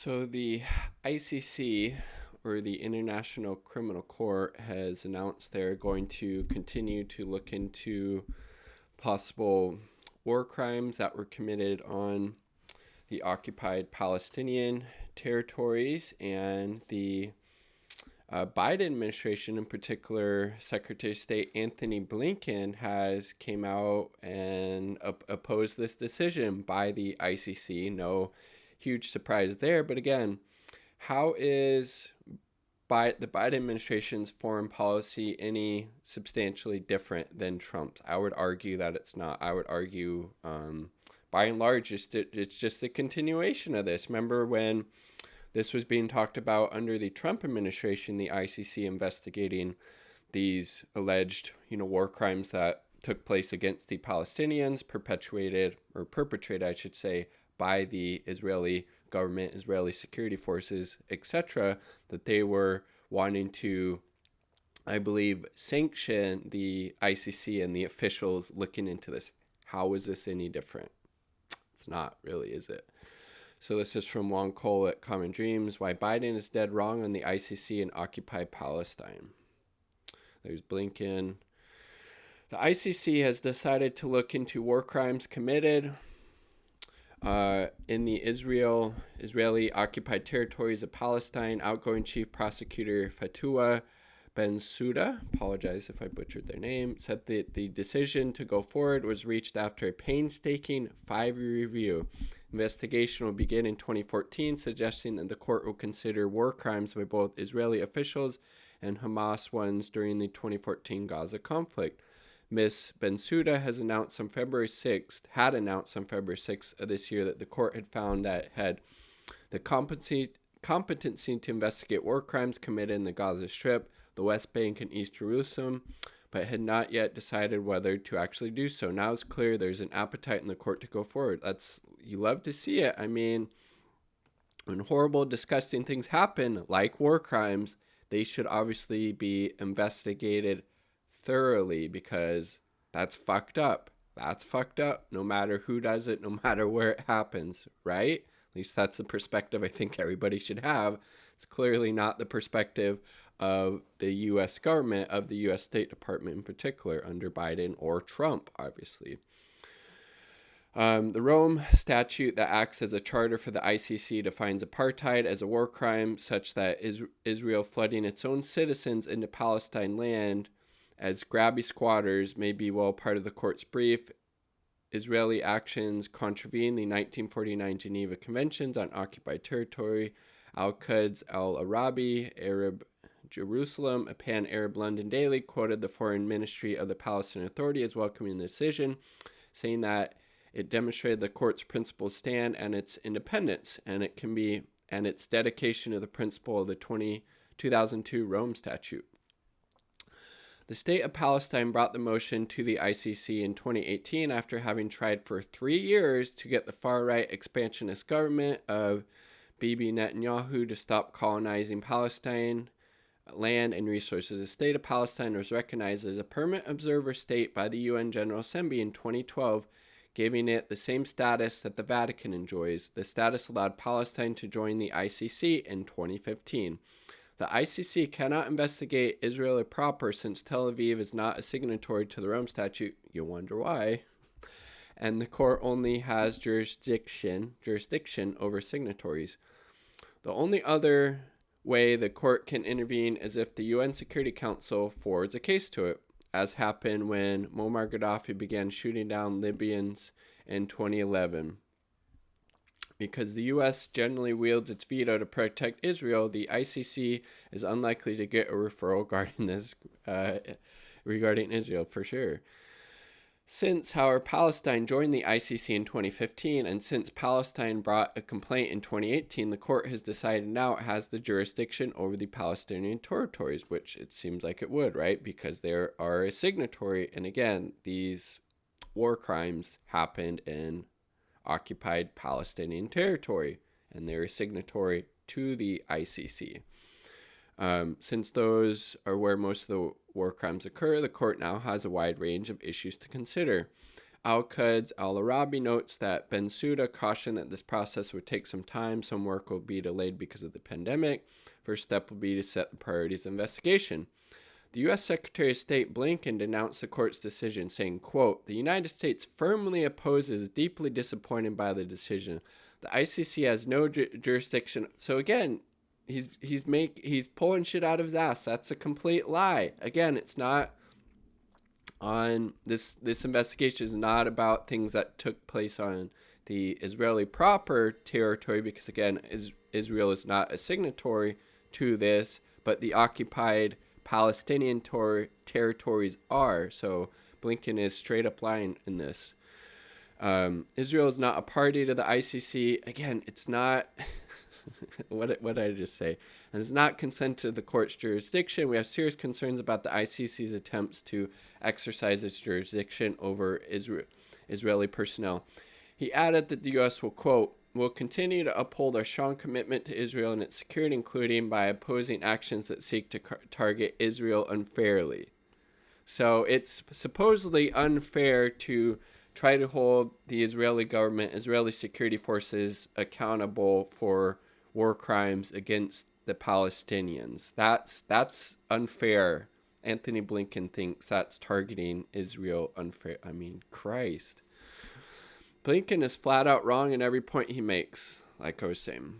So the ICC, or the International Criminal Court, has announced they're going to continue to look into possible war crimes that were committed on the occupied Palestinian territories, and the Biden administration, in particular, Secretary of State Anthony Blinken, has came out and opposed this decision by the ICC. No huge surprise there, but again, how is the Biden administration's foreign policy any substantially different than Trump's? I would argue that it's not. I would argue, by and large, it's just a continuation of this. Remember when this was being talked about under the Trump administration, the ICC investigating these alleged, war crimes that took place against the Palestinians, perpetrated, I should say, by the Israeli government, Israeli security forces, etc., that they were wanting to, I believe, sanction the ICC and the officials looking into this. How is this any different? It's not really, is it? So this is from Juan Cole at Common Dreams. Why Biden is dead wrong on the ICC and occupied Palestine. There's Blinken. The ICC has decided to look into war crimes committed in the Israeli occupied territories of Palestine. Outgoing Chief Prosecutor Fatua Bensouda, apologize if I butchered their name, said that the decision to go forward was reached after a painstaking 5-year review. Investigation will begin in 2014, suggesting that the court will consider war crimes by both Israeli officials and Hamas ones during the 2014 Gaza conflict. Ms. Bensouda has announced on February 6th of this year that the court had found that it had the competency to investigate war crimes committed in the Gaza Strip, the West Bank, and East Jerusalem, but had not yet decided whether to actually do so. Now it's clear there's an appetite in the court to go forward. You love to see it. I mean, when horrible, disgusting things happen, like war crimes, they should obviously be investigated thoroughly, because that's fucked up. That's fucked up no matter who does it, no matter where it happens, right? At least that's the perspective I think everybody should have. It's clearly not the perspective of the U.S. government, of the U.S. State Department in particular, under Biden or Trump, obviously. The Rome Statute that acts as a charter for the ICC defines apartheid as a war crime such that Israel flooding its own citizens into Palestine land as grabby squatters may be well part of the court's brief. Israeli actions contravene the 1949 Geneva Conventions on Occupied Territory. Al-Quds Al-Arabi, Arab Jerusalem, a pan-Arab London daily, quoted the Foreign Ministry of the Palestinian Authority as welcoming the decision, saying that it demonstrated the court's principles stand and its independence, and its dedication to the principle of the 2002 Rome Statute. The state of Palestine brought the motion to the ICC in 2018 after having tried for 3 years to get the far-right expansionist government of Bibi Netanyahu to stop colonizing Palestine land and resources. The state of Palestine was recognized as a permanent observer state by the UN General Assembly in 2012, giving it the same status that the Vatican enjoys. The status allowed Palestine to join the ICC in 2015. The ICC cannot investigate Israel proper since Tel Aviv is not a signatory to the Rome Statute. You wonder why. And the court only has jurisdiction over signatories. The only other way the court can intervene is if the UN Security Council forwards a case to it, as happened when Muammar Gaddafi began shooting down Libyans in 2011. Because the U.S. generally wields its veto to protect Israel, the ICC is unlikely to get a referral regarding Israel for sure. Since, however, Palestine joined the ICC in 2015, and since Palestine brought a complaint in 2018, the court has decided now it has the jurisdiction over the Palestinian territories, which it seems like it would, right? Because they are a signatory, and again, these war crimes happened in occupied Palestinian territory, and they're a signatory to the ICC. Since those are where most of the war crimes occur, the court now has a wide range of issues to consider. Al-Quds al-Arabi notes that Bensouda cautioned that this process would take some time. Some work will be delayed because of the pandemic. First step will be to set the priorities of investigation. The U.S. Secretary of State Blinken denounced the court's decision, saying, quote, "The United States firmly opposes, deeply disappointed by the decision. The ICC has no jurisdiction." So again, he's pulling shit out of his ass. That's a complete lie. Again, it's not on this investigation is not about things that took place on the Israeli proper territory, because again, Israel is not a signatory to this, but the occupied Palestinian territories are. So Blinken is straight up lying in this. Israel is not a party to the ICC. Again, it's not. What did I just say? And it's not consent to the court's jurisdiction. We have serious concerns about the ICC's attempts to exercise its jurisdiction over Israeli personnel. He added that the U.S. will, quote, "will continue to uphold our strong commitment to Israel and its security, including by opposing actions that seek to target Israel unfairly." So it's supposedly unfair to try to hold the Israeli government, Israeli security forces accountable for war crimes against the Palestinians. That's unfair. Anthony Blinken thinks that's targeting Israel unfair. I mean, Christ. Blinken is flat out wrong in every point he makes, like I was saying.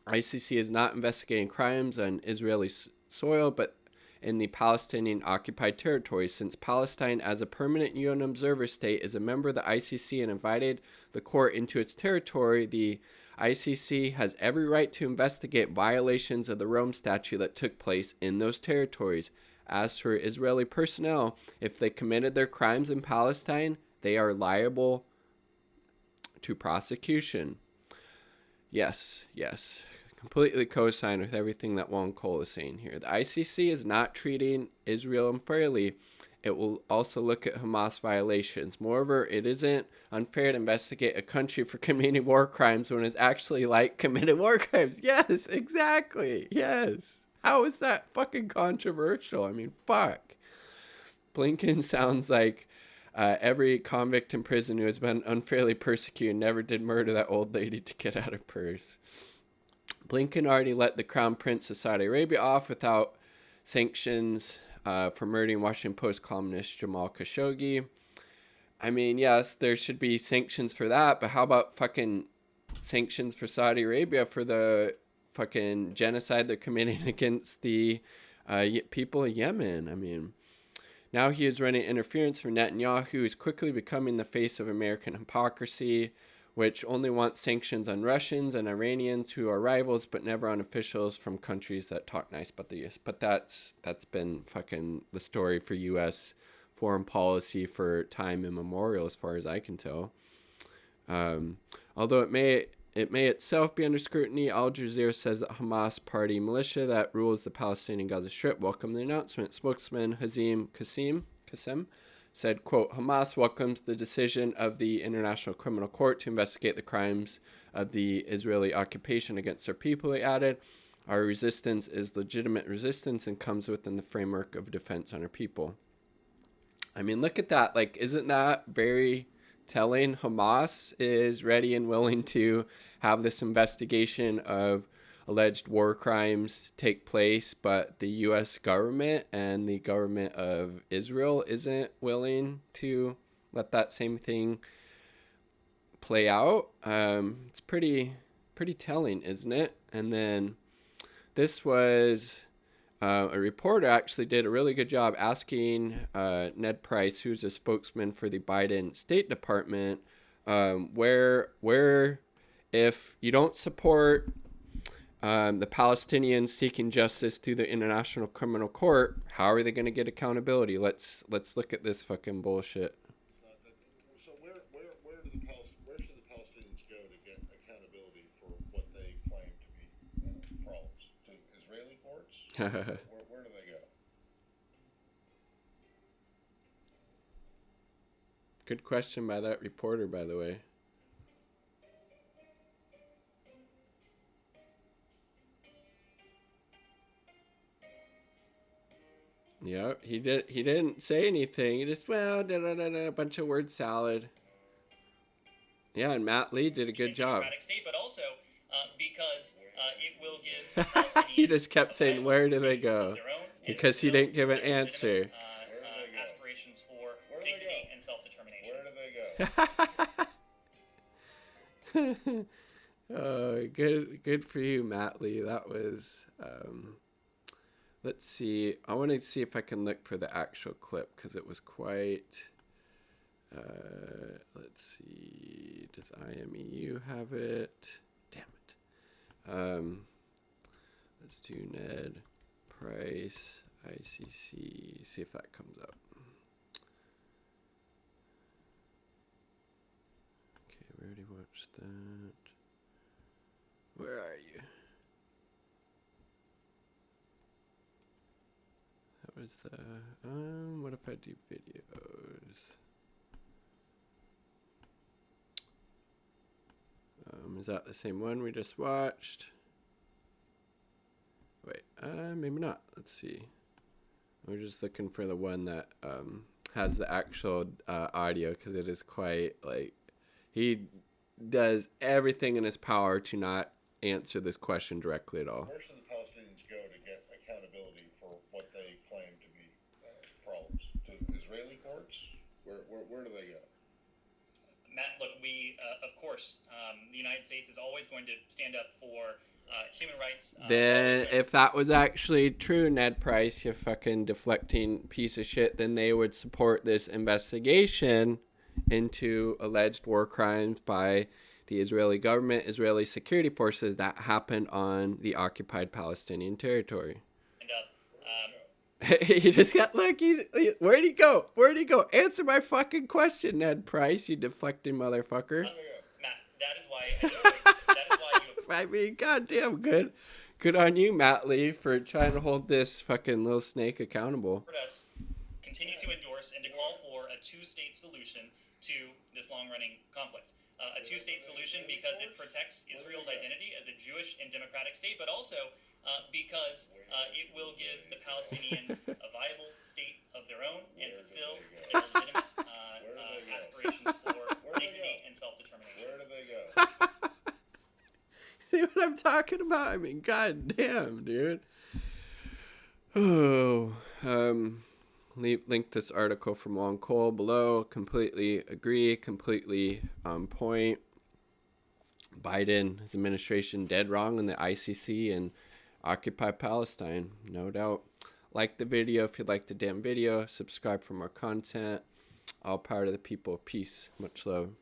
ICC is not investigating crimes on Israeli soil, but in the Palestinian occupied territories. Since Palestine, as a permanent UN observer state, is a member of the ICC and invited the court into its territory, the ICC has every right to investigate violations of the Rome Statute that took place in those territories. As for Israeli personnel, if they committed their crimes in Palestine, they are liable to prosecution. Yes. Completely co-sign with everything that Juan Cole is saying here. The ICC is not treating Israel unfairly. It will also look at Hamas violations. Moreover, it isn't unfair to investigate a country for committing war crimes when it's actually committed war crimes. Yes, exactly. Yes. How is that fucking controversial? I mean, fuck. Blinken sounds like every convict in prison who has been unfairly persecuted never did murder that old lady to get out of purse. Blinken already let the Crown Prince of Saudi Arabia off without sanctions for murdering Washington Post columnist Jamal Khashoggi. I mean, yes, there should be sanctions for that, but how about fucking sanctions for Saudi Arabia for the fucking genocide they're committing against the people of Yemen? I mean, now he is running interference for Netanyahu, who is quickly becoming the face of American hypocrisy, which only wants sanctions on Russians and Iranians who are rivals, but never on officials from countries that talk nice about the U.S. But that's been fucking the story for U.S. foreign policy for time immemorial, as far as I can tell. Although it may itself be under scrutiny, Al Jazeera says that Hamas party militia that rules the Palestinian Gaza Strip welcomed the announcement. Spokesman Hazim Qassem said, quote, "Hamas welcomes the decision of the International Criminal Court to investigate the crimes of the Israeli occupation against our people," he added. "Our resistance is legitimate resistance and comes within the framework of defense on our people." I mean, look at that. Like, isn't that very telling? Hamas is ready and willing to have this investigation of alleged war crimes take place, but the U.S. government and the government of Israel isn't willing to let that same thing play out. It's pretty telling, isn't it? And then this was a reporter actually did a really good job asking Ned Price, who's a spokesman for the Biden State Department, where if you don't support the Palestinians seeking justice through the International Criminal Court, how are they going to get accountability? Let's look at this fucking bullshit. So where should the Palestinians go to get accountability for what they claim to be problems? To Israeli courts? Where do they go? Good question by that reporter, by the way. Yep, he did. He didn't say anything. He just a bunch of word salad. Yeah, and Matt Lee did a good job. State, but also because it will give the Palestinians He just kept saying, "Where do they state go?" of their own and Because he fulfill didn't give an their legitimate, answer. aspirations for dignity and self-determination. Where do they go? Oh, good for you, Matt Lee. That was. Let's see. I want to see if I can look for the actual clip because it was quite. Let's see. Does IMEU have it? Damn it. Let's do Ned Price ICC. See if that comes up. Okay, we already watched that. Where are you? That was the. What if I do videos? Is that the same one we just watched? Wait, maybe not. Let's see. We're just looking for the one that has the actual audio because it is quite like he does everything in his power to not answer this question directly at all. Where should the Palestinians go to get accountability for what they claim to be problems? To Israeli courts? Where do they go? Matt, look, we, of course, the United States is always going to stand up for human rights. Then, if that was actually true, Ned Price, you fucking deflecting piece of shit, then they would support this investigation into alleged war crimes by the Israeli government, Israeli security forces that happened on the occupied Palestinian territory. He just got where'd he go? Where'd he go? Answer my fucking question, Ned Price, you deflecting motherfucker. Matt, that is why you. I mean, goddamn good. Good on you, Matt Lee, for trying to hold this fucking little snake accountable. Us continue to endorse and to call for a two-state solution to this long-running conflict. A two-state solution because it protects Israel's identity as a Jewish and democratic state, but also because it will give the Palestinians a viable state of their own and fulfill their legitimate aspirations for dignity and self-determination. Where do they go? See what I'm talking about? I mean, goddamn, dude. Oh, link this article from Long Cole below. Completely agree. Completely on point. Biden, his administration, dead wrong on the ICC and Occupy Palestine, no doubt. Like the video if you like the damn video. Subscribe for more content. All power to the people. Peace. Much love.